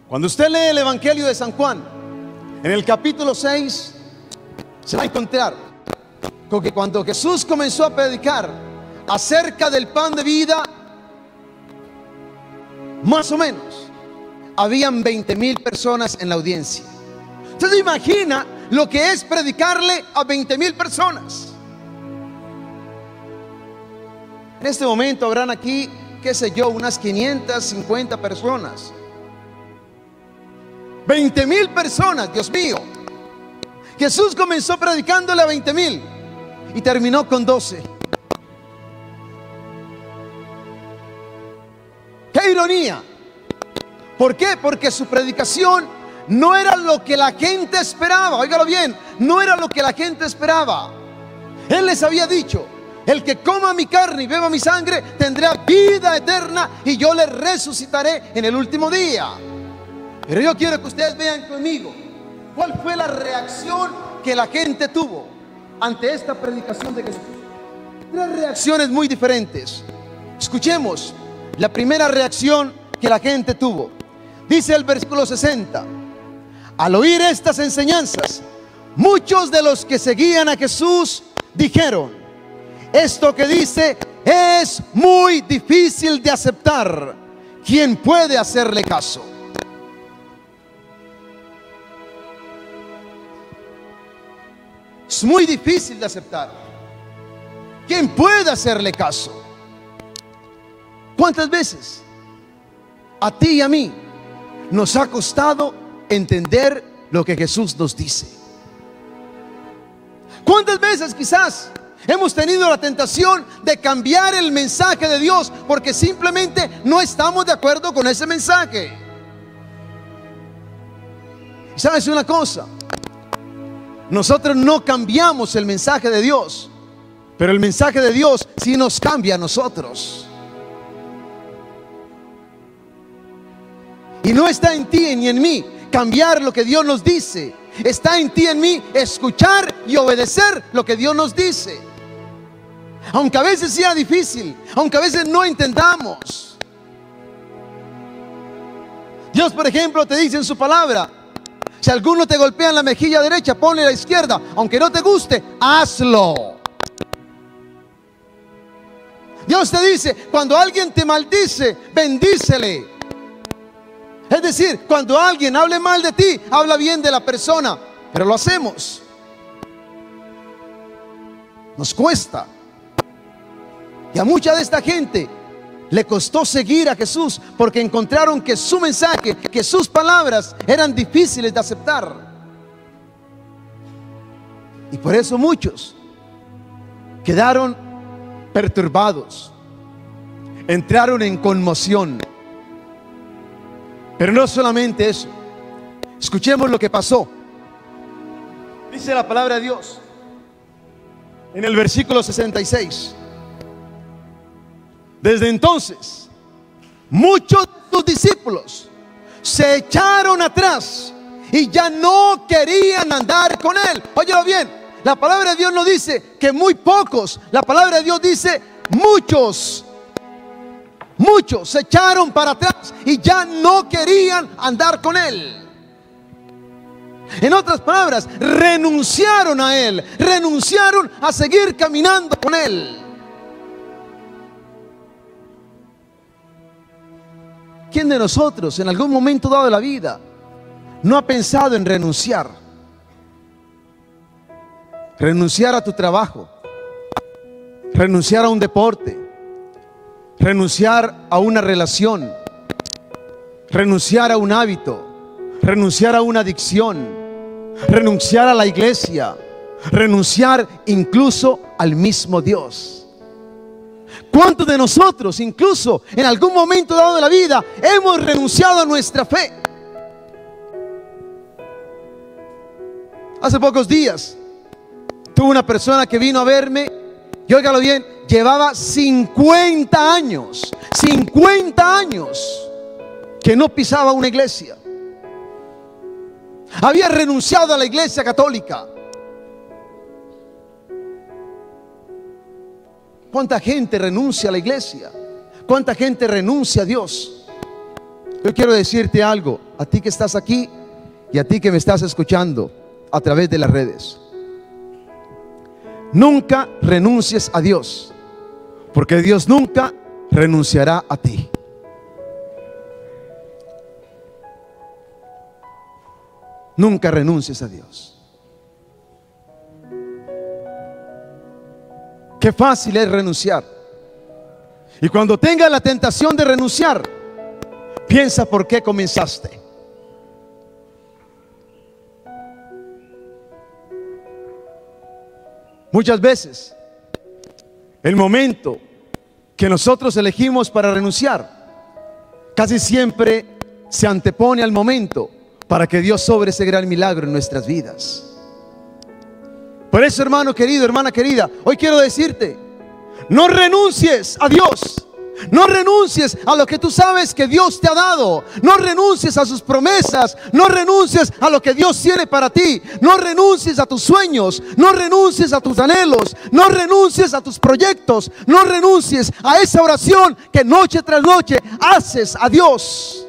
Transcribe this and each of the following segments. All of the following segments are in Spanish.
Cuando usted lee el Evangelio de San Juan, en el capítulo 6, se va a encontrar con que cuando Jesús comenzó a predicar acerca del pan de vida, más o menos habían 20,000 personas en la audiencia. ¿Usted se imagina lo que es predicarle a 20,000 personas? En este momento habrán aquí, qué sé yo, unas 550 personas. 20,000 personas, Dios mío. Jesús comenzó predicándole a 20,000 y terminó con 12. ¡Qué ironía! ¿Por qué? Porque su predicación no era lo que la gente esperaba. Óigalo bien, no era lo que la gente esperaba. Él les había dicho: el que coma mi carne y beba mi sangre tendrá vida eterna, y yo le resucitaré en el último día. Pero yo quiero que ustedes vean conmigo cuál fue la reacción que la gente tuvo ante esta predicación de Jesús. Tres reacciones muy diferentes. Escuchemos la primera reacción que la gente tuvo. Dice el versículo 60: al oír estas enseñanzas, muchos de los que seguían a Jesús dijeron: esto que dice es muy difícil de aceptar. ¿Quién puede hacerle caso? Es muy difícil de aceptar. ¿Quién puede hacerle caso? ¿Cuántas veces a ti y a mí nos ha costado entender lo que Jesús nos dice? ¿Cuántas veces quizás hemos tenido la tentación de cambiar el mensaje de Dios porque simplemente no estamos de acuerdo con ese mensaje? ¿Y sabes una cosa? Nosotros no cambiamos el mensaje de Dios, pero el mensaje de Dios sí nos cambia a nosotros. Y no está en ti ni en mí cambiar lo que Dios nos dice. Está en ti y en mí escuchar y obedecer lo que Dios nos dice. Aunque a veces sea difícil, aunque a veces no entendamos. Dios, por ejemplo, te dice en su palabra: si alguno te golpea en la mejilla derecha, ponle la izquierda. Aunque no te guste, hazlo. Dios te dice: cuando alguien te maldice, bendícele. Es decir, cuando alguien hable mal de ti, habla bien de la persona. Pero lo hacemos. Nos cuesta. Y a mucha de esta gente le costó seguir a Jesús porque encontraron que su mensaje, que sus palabras eran difíciles de aceptar. Y por eso muchos quedaron perturbados, entraron en conmoción. Pero no solamente eso. Escuchemos lo que pasó. Dice la palabra de Dios en el versículo 66: desde entonces muchos de sus discípulos se echaron atrás y ya no querían andar con él. Óyelo bien, la palabra de Dios no dice que muy pocos, la palabra de Dios dice muchos. Muchos se echaron para atrás y ya no querían andar con él. En otras palabras, renunciaron a él, renunciaron a seguir caminando con él. ¿Quién de nosotros en algún momento dado de la vida no ha pensado en renunciar? Renunciar a tu trabajo, renunciar a un deporte, renunciar a una relación, renunciar a un hábito, renunciar a una adicción, renunciar a la iglesia, renunciar incluso al mismo Dios. ¿Cuántos de nosotros incluso en algún momento dado de la vida hemos renunciado a nuestra fe? Hace pocos días tuve una persona que vino a verme y óigalo bien, llevaba 50 años que no pisaba una iglesia. Había renunciado a la iglesia católica. ¿Cuánta gente renuncia a la iglesia? ¿Cuánta gente renuncia a Dios? Yo quiero decirte algo, a ti que estás aquí y a ti que me estás escuchando a través de las redes. Nunca renuncies a Dios, porque Dios nunca renunciará a ti. Nunca renuncies a Dios. Qué fácil es renunciar. Y cuando tengas la tentación de renunciar, piensa por qué comenzaste. Muchas veces el momento que nosotros elegimos para renunciar casi siempre se antepone al momento para que Dios sobre ese gran milagro en nuestras vidas. Por eso, hermano querido, hermana querida, hoy quiero decirte: no renuncies a Dios. No renuncies a lo que tú sabes que Dios te ha dado. No renuncies a sus promesas. No renuncies a lo que Dios tiene para ti. No renuncies a tus sueños. No renuncies a tus anhelos. No renuncies a tus proyectos. No renuncies a esa oración que noche tras noche haces a Dios.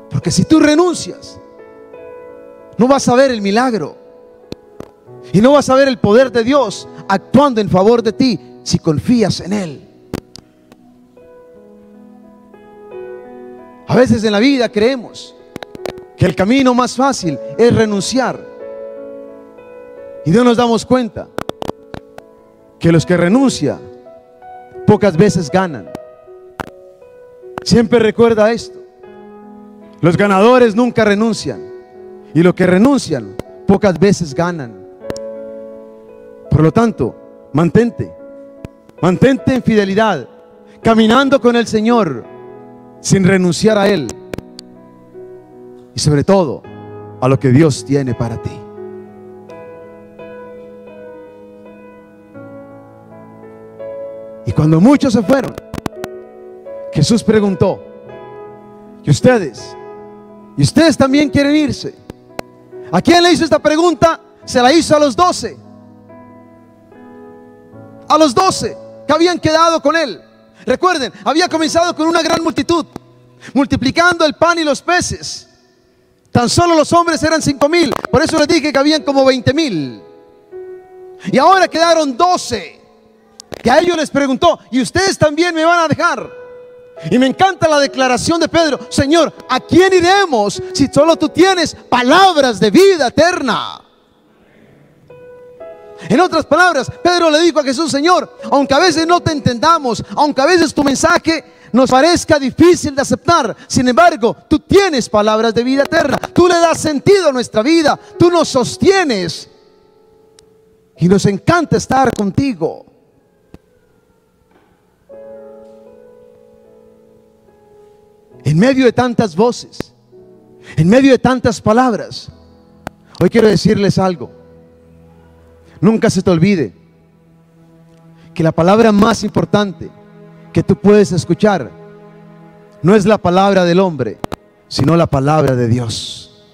Porque si tú renuncias, no vas a ver el milagro. Y no vas a ver el poder de Dios actuando en favor de ti si confías en Él. A veces en la vida creemos que el camino más fácil es renunciar. Y no nos damos cuenta que los que renuncian pocas veces ganan. Siempre recuerda esto: los ganadores nunca renuncian, y los que renuncian pocas veces ganan. Por lo tanto, mantente en fidelidad, caminando con el Señor, sin renunciar a Él, y sobre todo a lo que Dios tiene para ti. Y cuando muchos se fueron, Jesús preguntó: ¿y ustedes también quieren irse? ¿A quién le hizo esta pregunta? Se la hizo a los 12. A los 12 que habían quedado con Él. Recuerden, había comenzado con una gran multitud, multiplicando el pan y los peces. Tan solo los hombres eran 5,000. Por eso les dije que habían como 20,000. Y ahora quedaron 12. Que a ellos les preguntó: ¿y ustedes también me van a dejar? Y me encanta la declaración de Pedro: Señor, ¿a quién iremos si solo tú tienes palabras de vida eterna? En otras palabras, Pedro le dijo a Jesús: Señor, aunque a veces no te entendamos, aunque a veces tu mensaje nos parezca difícil de aceptar, sin embargo, tú tienes palabras de vida eterna. Tú le das sentido a nuestra vida, tú nos sostienes y nos encanta estar contigo. En medio de tantas voces, en medio de tantas palabras, hoy quiero decirles algo. Nunca se te olvide que la palabra más importante que tú puedes escuchar no es la palabra del hombre, sino la palabra de Dios.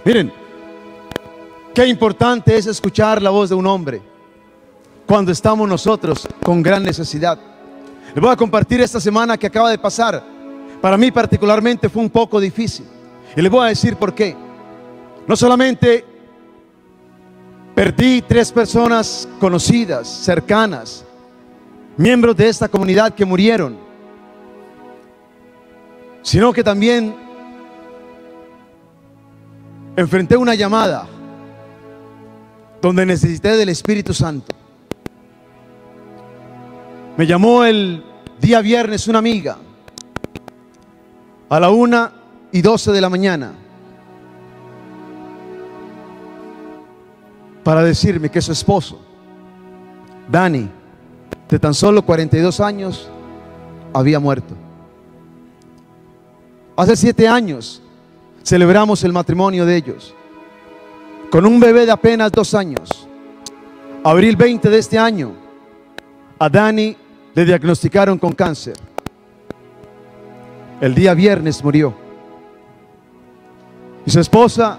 Miren, qué importante es escuchar la voz de un hombre cuando estamos nosotros con gran necesidad. Les voy a compartir esta semana que acaba de pasar. Para mí particularmente fue un poco difícil, y les voy a decir por qué. No solamente perdí 3 personas conocidas, cercanas, miembros de esta comunidad que murieron, sino que también enfrenté una llamada donde necesité del Espíritu Santo. Me llamó el día viernes una amiga a la 1:12 de la mañana para decirme que su esposo, Dani, de tan solo 42 años, había muerto. Hace 7 años celebramos el matrimonio de ellos, con un bebé de apenas 2 años. Abril 20 de este año, a Dani le diagnosticaron con cáncer. El día viernes murió. Y su esposa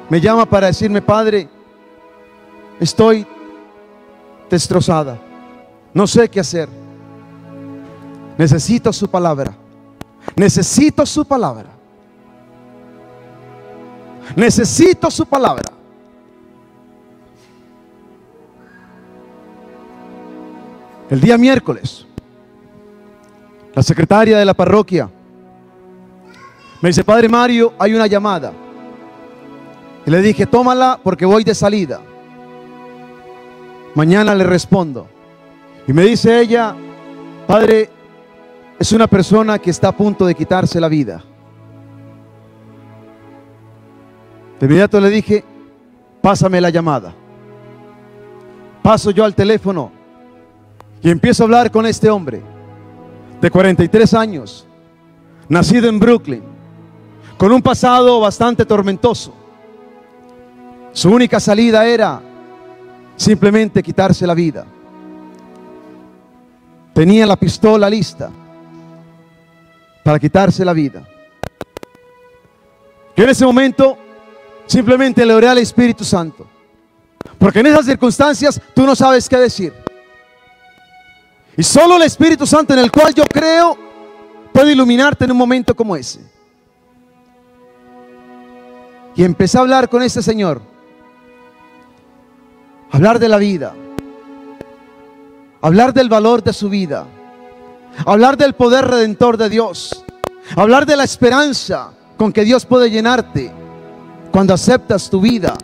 me llama para decirme: padre, estoy destrozada. No sé qué hacer. Necesito su palabra. Necesito su palabra. Necesito su palabra. El día miércoles, la secretaria de la parroquia me dice: Padre Mario, hay una llamada. Y le dije: tómala porque voy de salida. Mañana le respondo. Y me dice ella: Padre, es una persona que está a punto de quitarse la vida. De inmediato le dije: pásame la llamada. Paso yo al teléfono y empiezo a hablar con este hombre de 43 años, nacido en Brooklyn, con un pasado bastante tormentoso. Su única salida era simplemente quitarse la vida. Tenía la pistola lista para quitarse la vida. Yo en ese momento simplemente le oré al Espíritu Santo, porque en esas circunstancias tú no sabes qué decir. Y solo el Espíritu Santo, en el cual yo creo, puede iluminarte en un momento como ese. Y empecé a hablar con este señor, hablar de la vida, hablar del valor de su vida, hablar del poder redentor de Dios, hablar de la esperanza con que Dios puede llenarte cuando aceptas tu vida,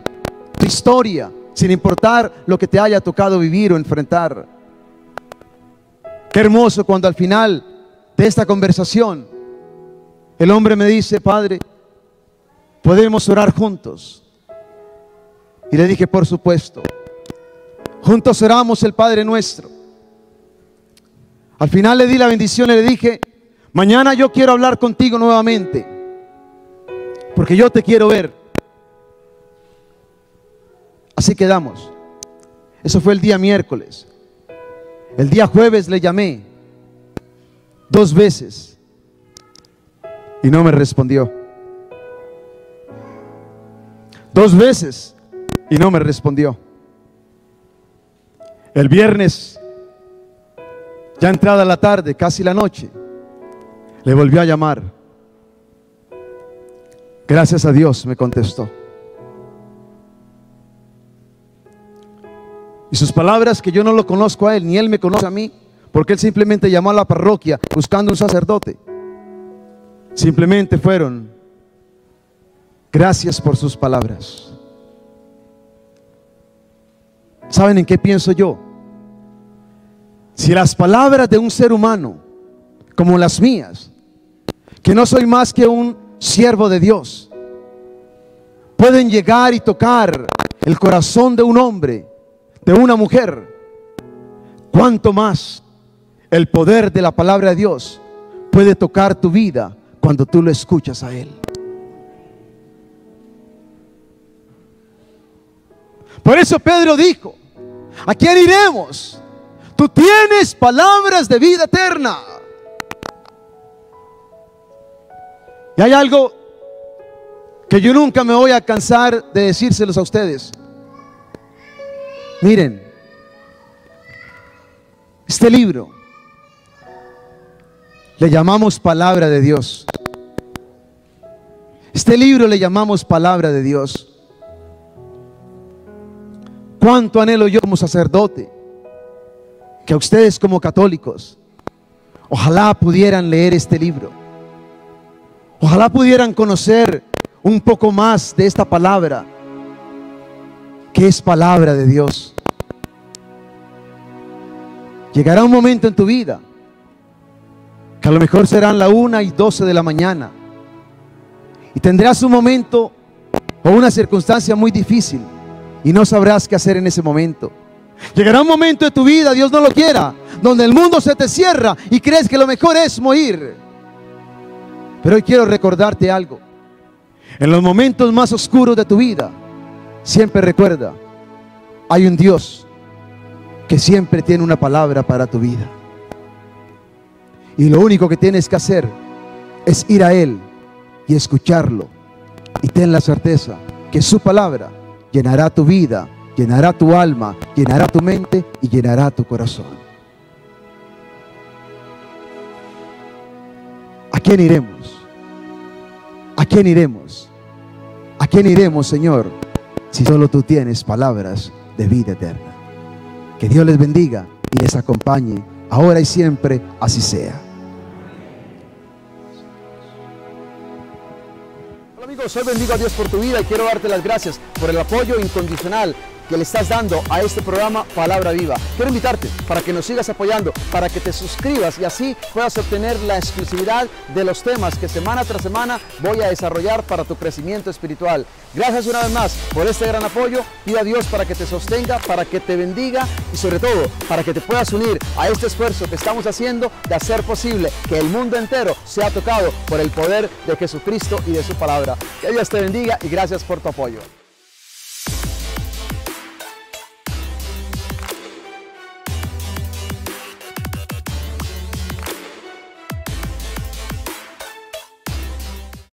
tu historia, sin importar lo que te haya tocado vivir o enfrentar. Qué hermoso cuando al final de esta conversación el hombre me dice: Padre, ¿podemos orar juntos? Y le dije: por supuesto. Juntos oramos el Padre Nuestro. Al final le di la bendición y le dije: mañana yo quiero hablar contigo nuevamente, porque yo te quiero ver. Así quedamos. Eso fue el día miércoles. El día jueves le llamé 2 veces y no me respondió. 2 veces y no me respondió. El viernes, ya entrada la tarde, casi la noche, le volvió a llamar. Gracias a Dios me contestó. Y sus palabras, que yo no lo conozco a él, ni él me conoce a mí, porque él simplemente llamó a la parroquia buscando un sacerdote. Simplemente fueron: gracias por sus palabras. ¿Saben en qué pienso yo? Si las palabras de un ser humano como las mías, que no soy más que un siervo de Dios, pueden llegar y tocar el corazón de un hombre, de una mujer, cuánto más el poder de la palabra de Dios puede tocar tu vida cuando tú lo escuchas a Él. Por eso Pedro dijo: ¿a quién iremos? Tú tienes palabras de vida eterna. Y hay algo que yo nunca me voy a cansar de decírselos a ustedes. Miren, este libro le llamamos palabra de Dios. Este libro le llamamos palabra de Dios. Cuánto anhelo yo como sacerdote que ustedes como católicos ojalá pudieran leer este libro. Ojalá pudieran conocer un poco más de esta palabra, que es palabra de Dios. Llegará un momento en tu vida que a lo mejor serán la 1:12 de la mañana y tendrás un momento o una circunstancia muy difícil y no sabrás qué hacer en ese momento. Llegará un momento de tu vida, Dios no lo quiera, donde el mundo se te cierra y crees que lo mejor es morir. Pero hoy quiero recordarte algo. En los momentos más oscuros de tu vida, siempre recuerda: hay un Dios que siempre tiene una palabra para tu vida. Y lo único que tienes que hacer es ir a Él y escucharlo. Y ten la certeza que su palabra llenará tu vida llenará tu alma, llenará tu mente y llenará tu corazón. ¿A quién iremos? ¿A quién iremos? ¿A quién iremos, Señor, si solo tú tienes palabras de vida eterna? Que Dios les bendiga y les acompañe, ahora y siempre, así sea. Hola amigos, hoy bendigo a Dios por tu vida y quiero darte las gracias por el apoyo incondicional que le estás dando a este programa Palabra Viva. Quiero invitarte para que nos sigas apoyando, para que te suscribas y así puedas obtener la exclusividad de los temas que semana tras semana voy a desarrollar para tu crecimiento espiritual. Gracias una vez más por este gran apoyo. Pido a Dios para que te sostenga, para que te bendiga y sobre todo para que te puedas unir a este esfuerzo que estamos haciendo de hacer posible que el mundo entero sea tocado por el poder de Jesucristo y de su palabra. Que Dios te bendiga y gracias por tu apoyo.